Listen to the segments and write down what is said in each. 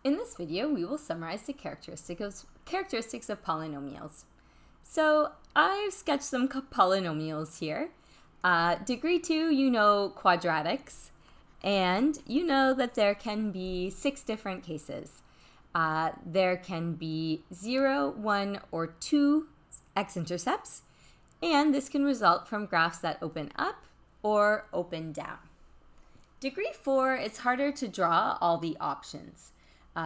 In this video, we will summarize the characteristics of polynomials. So I've sketched some polynomials here. Degree 2, you know quadratics, and you know that there can be 6 different cases. There can be 0, 1, or 2 x-intercepts, and this can result from graphs that open up or open down. Degree 4, it's harder to draw all the options.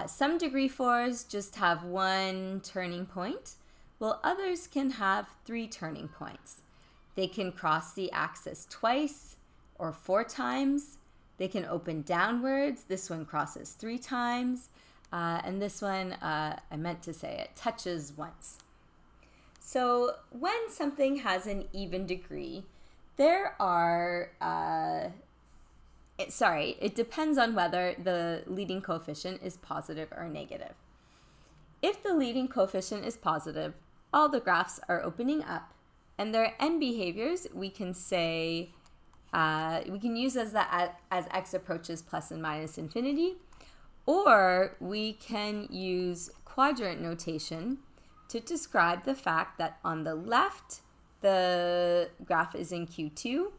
Some degree 4s just have 1 turning point, while others can have 3 turning points. They can cross the axis twice or 4 times. They can open downwards. This one crosses 3 times. And this one, I meant to say it touches once. So when something has an even degree, there are it depends on whether the leading coefficient is positive or negative. If the leading coefficient is positive, all the graphs are opening up, and their end behaviors we can say, we can use as x approaches plus and minus infinity, or we can use quadrant notation to describe the fact that on the left, the graph is in Q2,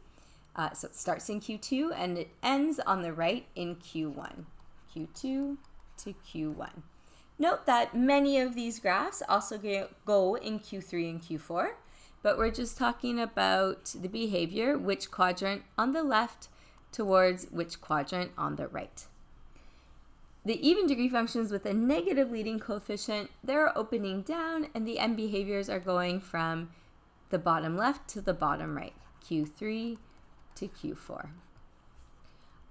so it starts in Q2 and it ends on the right in Q1, Q2 to Q1. Note that many of these graphs also go in Q3 and Q4, but we're just talking about the behavior, which quadrant on the left towards which quadrant on the right. The even degree functions with a negative leading coefficient, they're opening down and the end behaviors are going from the bottom left to the bottom right, Q3 to Q4.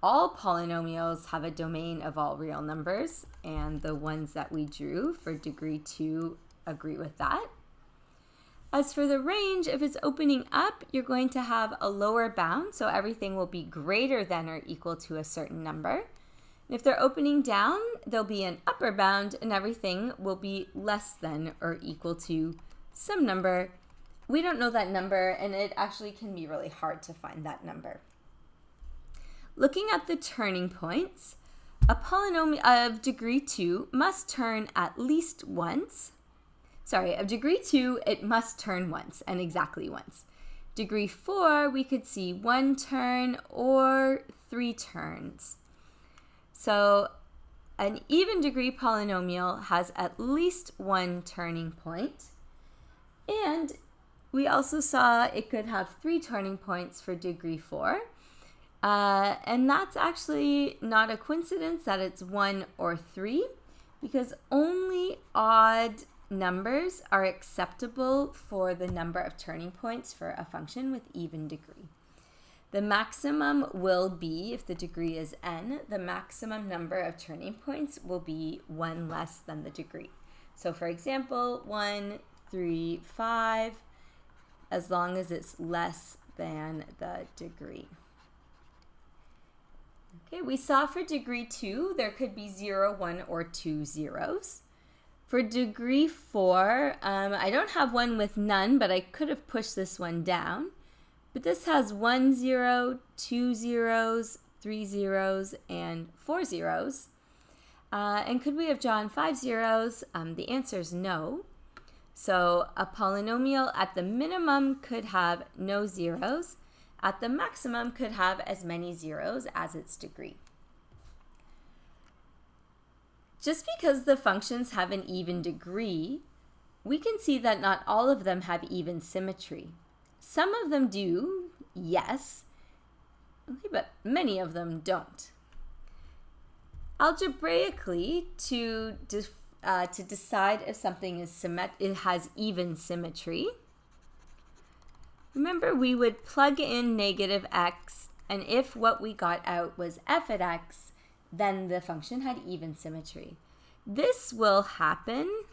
All polynomials have a domain of all real numbers, and the ones that we drew for degree 2 agree with that. As for the range, if it's opening up, you're going to have a lower bound, so everything will be greater than or equal to a certain number. If they're opening down, there'll be an upper bound, and everything will be less than or equal to some number. We don't know that number, and it actually can be really hard to find that number. Looking at the turning points, a polynomial of degree 2 must turn at least once. Of degree 2, it must turn once, and exactly once. Degree 4, we could see 1 turn or 3 turns. So an even degree polynomial has at least 1 turning point, and we also saw it could have 3 turning points for degree 4. And that's actually not a coincidence that it's 1 or 3, because only odd numbers are acceptable for the number of turning points for a function with even degree. The maximum will be, if the degree is n, the maximum number of turning points will be 1 less than the degree. So for example, 1, 3, 5, as long as it's less than the degree. Okay, we saw for degree 2, there could be 0, 1, or 2 zeros. For degree 4, I don't have one with none, but I could have pushed this one down. But this has 1 0, 2 zeros, 3 zeros, and 4 zeros. And could we have drawn 5 zeros? The answer is no. So a polynomial at the minimum could have no zeros. At the maximum could have as many zeros as its degree. Just because the functions have an even degree, we can see that not all of them have even symmetry. Some of them do, yes, but many of them don't. Algebraically, to decide if something is it has even symmetry, remember we would plug in negative x, and if what we got out was f at x, then the function had even symmetry. This will happen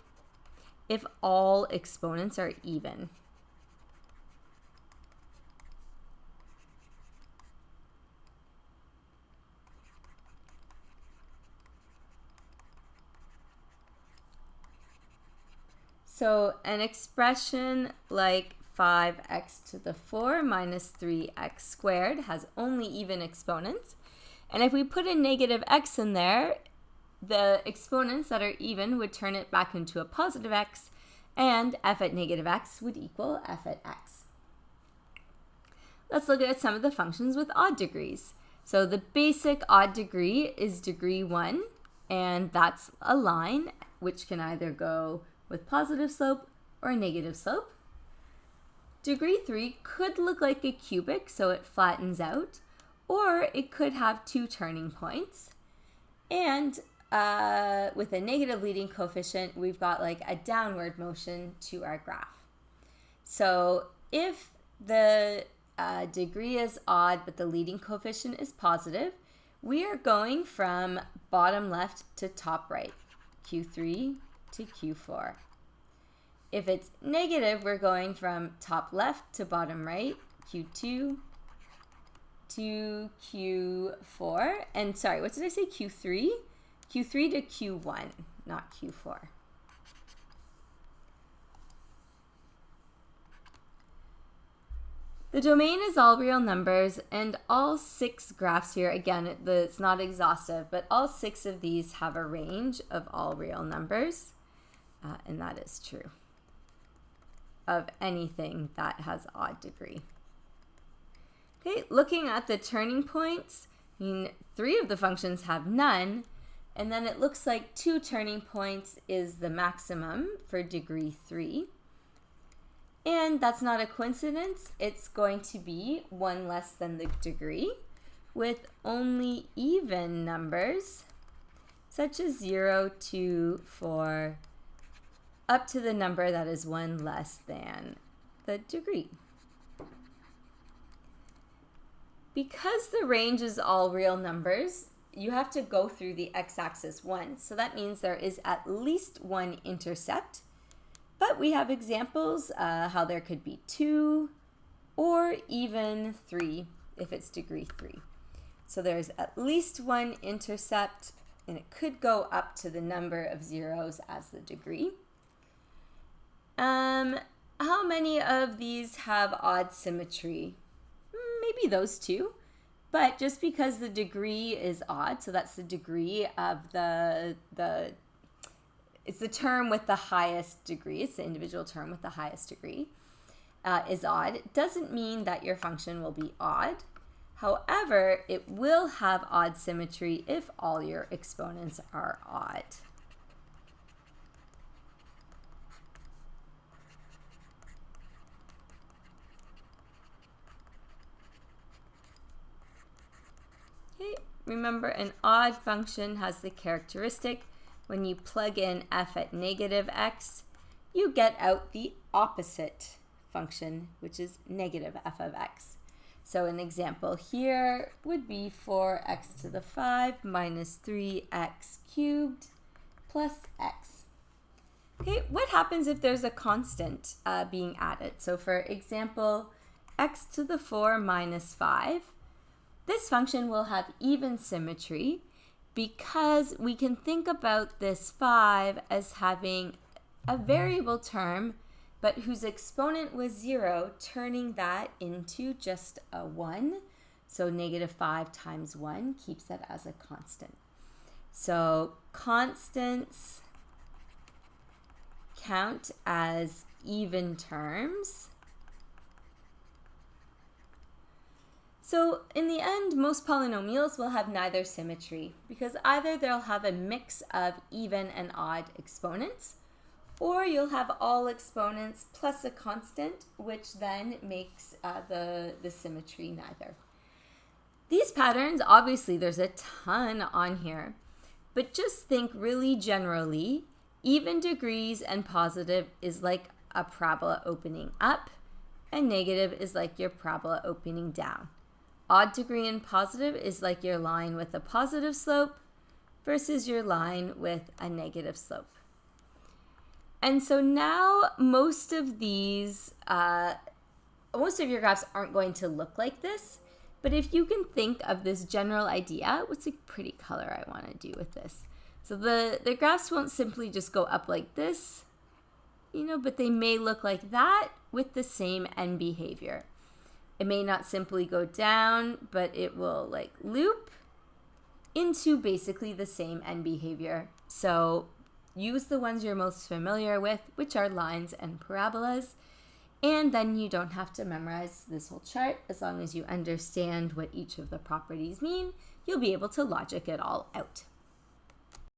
if all exponents are even. So an expression like 5x to the 4 minus 3x squared has only even exponents. And if we put a negative x in there, the exponents that are even would turn it back into a positive x, and f at negative x would equal f at x. Let's look at some of the functions with odd degrees. So the basic odd degree is degree 1, and that's a line which can either go with positive slope or negative slope. Degree 3 could look like a cubic, so it flattens out, or it could have 2 turning points. And with a negative leading coefficient, we've got like a downward motion to our graph. So if the degree is odd but the leading coefficient is positive, we are going from bottom left to top right, Q3 to Q4. If it's negative, we're going from top left to bottom right, Q2 to Q4. And sorry, what did I say? Q3? Q3 to Q1, not Q4. The domain is all real numbers, and all 6 graphs here, again, it's not exhaustive, but all 6 of these have a range of all real numbers, and that is true of anything that has odd degree. Okay, looking at the turning points, 3 of the functions have none, and then it looks like 2 turning points is the maximum for degree 3. And that's not a coincidence. It's going to be 1 less than the degree with only even numbers, such as 0, 2, 4, up to the number that is 1 less than the degree. Because the range is all real numbers, you have to go through the x-axis once. So that means there is at least 1 intercept. But we have examples how there could be 2 or even 3 if it's degree 3. So there's at least 1 intercept, and it could go up to the number of zeros as the degree. How many of these have odd symmetry? Maybe those 2. But just because the degree is odd, so that's the degree of it's the term with the highest degree, it's the individual term with the highest degree, is odd. It doesn't mean that your function will be odd. However, it will have odd symmetry if all your exponents are odd. Okay, remember an odd function has the characteristic when you plug in f at negative x, you get out the opposite function, which is negative f of x. So an example here would be 4x to the 5 minus 3x cubed plus x. Okay, what happens if there's a constant being added? So for example, x to the 4 minus 5, this function will have even symmetry because we can think about this 5 as having a variable term, but whose exponent was 0, turning that into just a 1. So negative 5 times 1 keeps that as a constant. So constants count as even terms. So in the end, most polynomials will have neither symmetry because either they'll have a mix of even and odd exponents, or you'll have all exponents plus a constant, which then makes the symmetry neither. These patterns, obviously there's a ton on here, but just think really generally, even degrees and positive is like a parabola opening up, and negative is like your parabola opening down. Odd degree and positive is like your line with a positive slope versus your line with a negative slope. And so now most of these, most of your graphs aren't going to look like this, but if you can think of this general idea, what's a pretty color I want to do with this? So the graphs won't simply just go up like this, but they may look like that with the same end behavior. It may not simply go down, but it will like loop into basically the same end behavior. So use the ones you're most familiar with, which are lines and parabolas, and then you don't have to memorize this whole chart. As long as you understand what each of the properties mean, you'll be able to logic it all out.